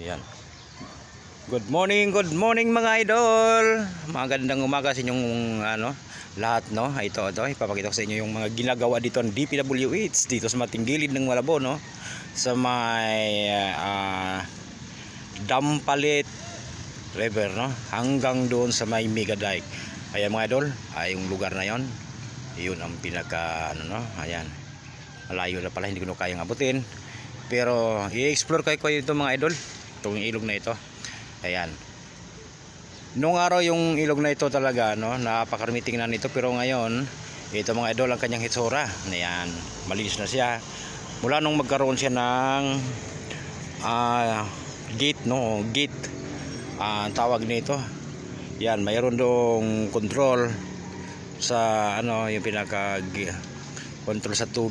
Ayan. Good morning mga idol. Magandang umaga sa inyong lahat, no. Ito ipapakita ko sa inyo yung mga ginagawa dito ng DPWH dito sa mating gilid ng Malabo, no. Sa may Dampalit River, no, hanggang doon sa may Mega Dike. Ayan mga idol, yung lugar na yon. Yun ang pinaka ayan. Malayo na pala, hindi ko na kayang abutin. Pero i-explore kayo ito mga idol, itong ilog na ito. Ayan. Noong araw yung ilog na ito talaga, no, napakarami tingnan nito, pero ngayon ito mga idol ang kanyang hitsura. Ayan, malinis na siya. Mula nung magkaroon siya ng gate, no, gate. Tawag nito. Yan, mayroon dong control sa yung pinaka control sa tubig.